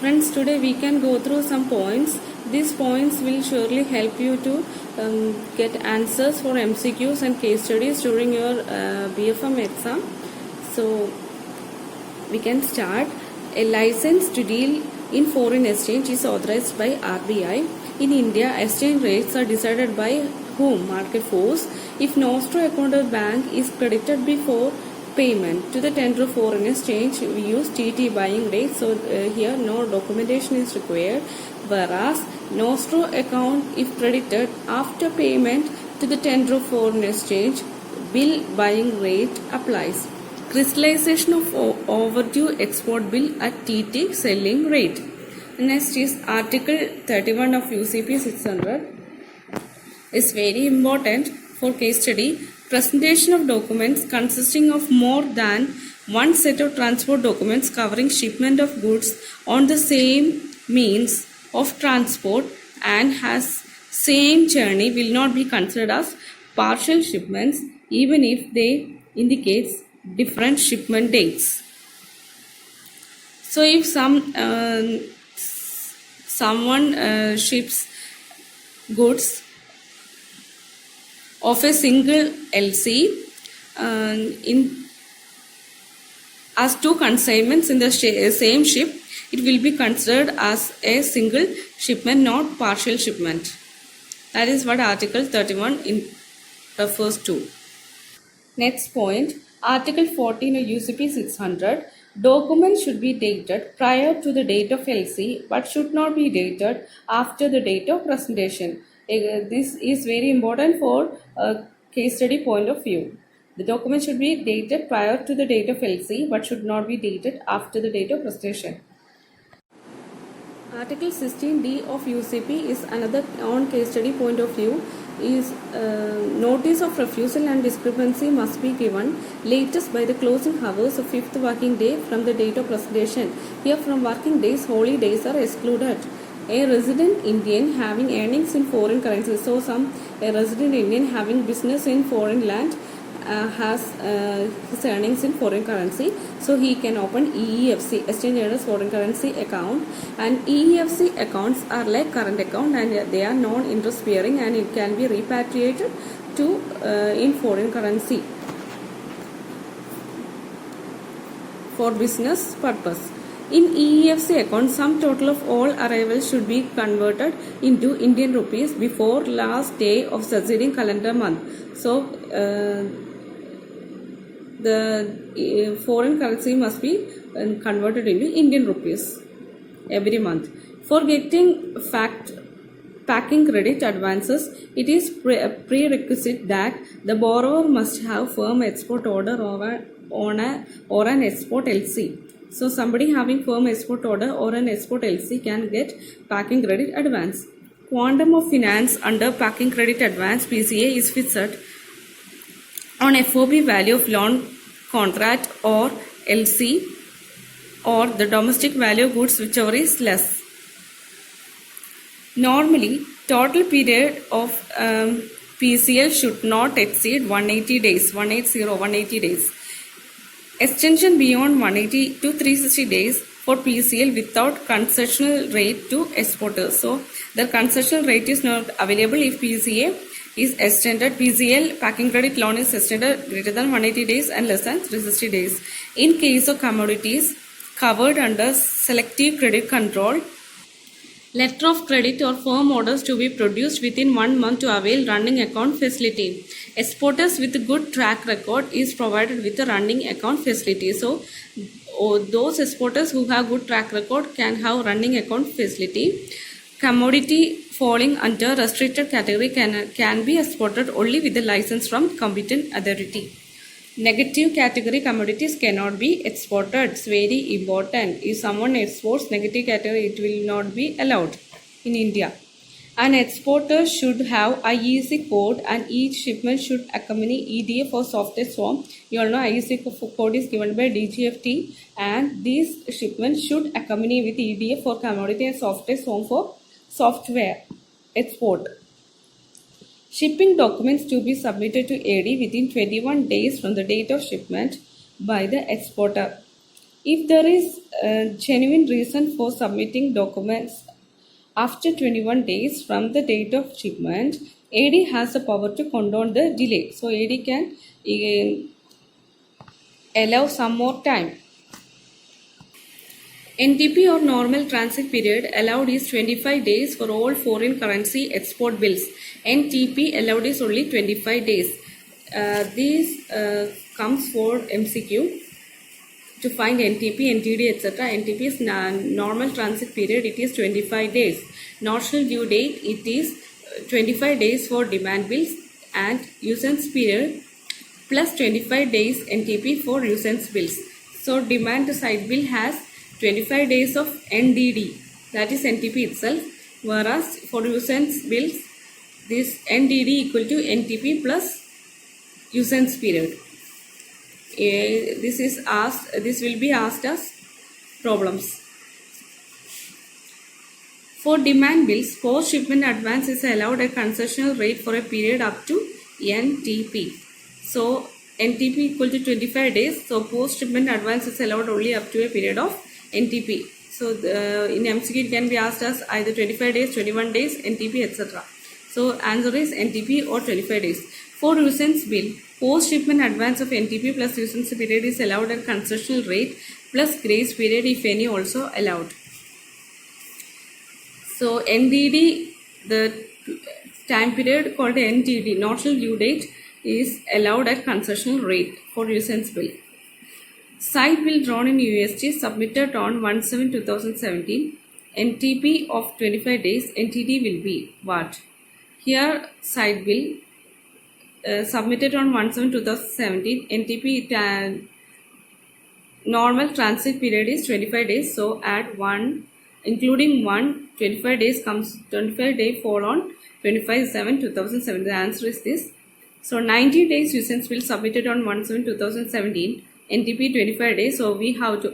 Friends, today we can go through some points. These points will surely help you to get answers for MCQs and case studies during your BFM exam. So, we can start. A license to deal in foreign exchange is authorized by RBI. In India, exchange rates are decided by whom? Market force. If Nostro account of bank is credited before payment to the tender of foreign exchange, we use TT buying rate. So here no documentation is required. Whereas Nostro account if credited after payment to the tender of foreign exchange, bill buying rate applies. Crystallization of overdue export bill at TT selling rate. Next is Article 31 of UCP 600 is very important for case study. Presentation of documents consisting of more than one set of transport documents covering shipment of goods on the same means of transport and has same journey will not be considered as partial shipments even if they indicate different shipment dates. So if someone ships goods of a single LC in as two consignments in the same ship, it will be considered as a single shipment, not partial shipment. That is what Article 31 refers to. Next point, Article 14 of UCP 600. Documents should be dated prior to the date of LC but should not be dated after the date of presentation. This is very important for a case study point of view. The document should be dated prior to the date of LC but should not be dated after the date of presentation. Article 16D of UCP is another on case study point of view. Is notice of refusal and discrepancy must be given latest by the closing hours of 5th working day from the date of presentation. Here from working days, holy days are excluded. A resident Indian having earnings in foreign currency. So a resident Indian having business in foreign land has his earnings in foreign currency, so he can open EEFC, Exchange Earners Foreign Currency account, and EEFC accounts are like current account and they are non-interest bearing and it can be repatriated to in foreign currency for business purpose. In EEFC account, sum total of all arrivals should be converted into Indian rupees before last day of succeeding calendar month. So the foreign currency must be converted into Indian rupees every month. For getting packing credit advances, it is prerequisite that the borrower must have firm export order or an export LC. So somebody having firm export order or an export LC can get packing credit advance. Quantum of finance under packing credit advance PCA is fixed on FOB value of loan contract or LC or the domestic value of goods, whichever is less. Normally, total period of PCL should not exceed 180 days. Extension beyond 180 to 360 days for PCL without concessional rate to exporters. So, the concessional rate is not available if PCA is extended. PCL packing credit loan is extended greater than 180 days and less than 360 days. In case of commodities covered under selective credit control, letter of credit or firm orders to be produced within 1 month to avail running account facility. Exporters with good track record is provided with a running account facility. So, those exporters who have good track record can have running account facility. Commodity falling under restricted category can be exported only with a license from competent authority. Negative category commodities cannot be exported. It's very important. If someone exports negative category, it will not be allowed in India. An exporter should have IEC code and each shipment should accompany EDA for software form. You all know IEC code is given by DGFT and these shipments should accompany with EDA for commodity and software form for software export. Shipping documents to be submitted to AD within 21 days from the date of shipment by the exporter. If there is a genuine reason for submitting documents after 21 days from the date of shipment, AD has the power to condone the delay. So AD can allow some more time. NTP or normal transit period allowed is 25 days for all foreign currency export bills. NTP allowed is only 25 days. This comes for MCQ to find NTP, NTD, etc. NTP is normal transit period, it is 25 days. Notional due date, it is 25 days for demand bills, and usance period plus 25 days NTP for usance bills. So demand side bill has 25 days of NDD, that is NTP itself, whereas for usance bills this NDD equal to NTP plus usance period. This will be asked as problems. For demand bills, post shipment advance is allowed at concessional rate for a period up to NTP. So NTP equal to 25 days. So post shipment advance is allowed only up to a period of NTP. So in MCQ it can be asked as either 25 days, 21 days, NTP, etc. So answer is NTP or 25 days. For usance bill, post shipment advance of NTP plus usance period is allowed at concessional rate plus grace period if any also allowed. So NDD, the time period called NTD, notional due date, is allowed at concessional rate for usance bill. Side bill drawn in USD submitted on 1/7/2017. NTP of 25 days, NTD will be what? Here side bill submitted on 1/7/2017, NTP normal transit period is 25 days. So add 1, including 1, 25 days comes, 25 days fall on 25/7/2017. The answer is this. So 90 days usance bill submitted on 1/7/2017, NTP 25 days. So we have to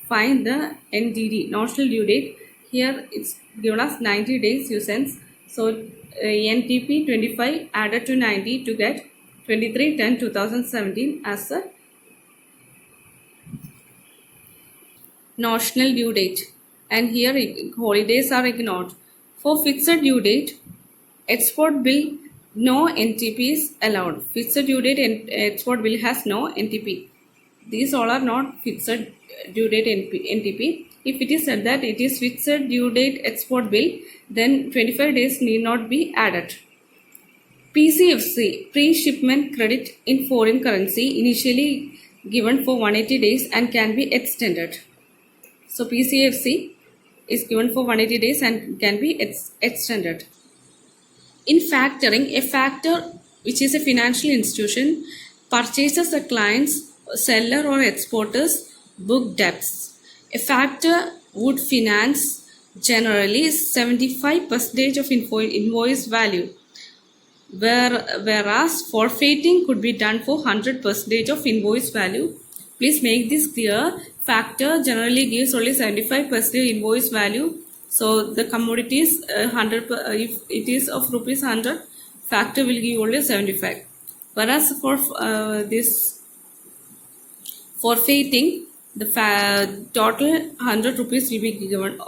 find the NDD, notional due date. Here it's given us 90 days usance. So NTP 25 added to 90 to get 23/10/2017 as a notional due date. And here holidays are ignored. For fixed due date, export bill, no NTP is allowed. Fixed due date and export bill has no NTP. These all are not fixed due date NTP. If it is said that it is fixed due date export bill, then 25 days need not be added. PCFC, pre-shipment credit in foreign currency, initially given for 180 days and can be extended. So PCFC is given for 180 days and can be extended. In factoring, a factor, which is a financial institution, purchases a client's seller or exporter's book debts. A factor would finance generally 75% of invoice value, whereas forfeiting could be done for 100% of invoice value. Please make this clear. Factor generally gives only 75% invoice value. So the commodities 100, if it is of rupees 100, factor will give only 75. Whereas for this forfeiting, the total 100 rupees will be given,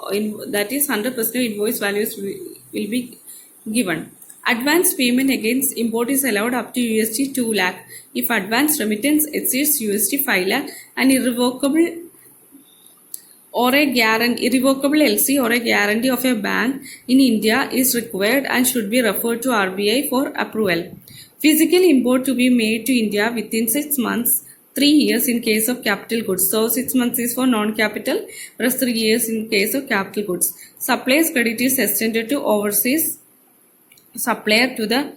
that is 100% invoice values will be given. Advance payment against import is allowed up to USD 2 lakh if advance remittance exceeds USD 5 lakh and irrevocable LC or a guarantee of a bank in India is required and should be referred to RBI for approval. Physical import to be made to India within 6 months, 3 years in case of capital goods. So 6 months is for non-capital, whereas 3 years in case of capital goods. Supplies credit is extended to overseas supplier to the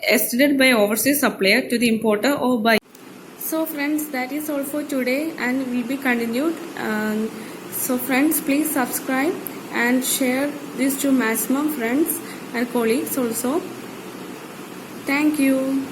extended by overseas supplier to the importer or by. So friends, that is all for today and will be continued. So friends, please subscribe and share this to maximum friends and colleagues also. Thank you.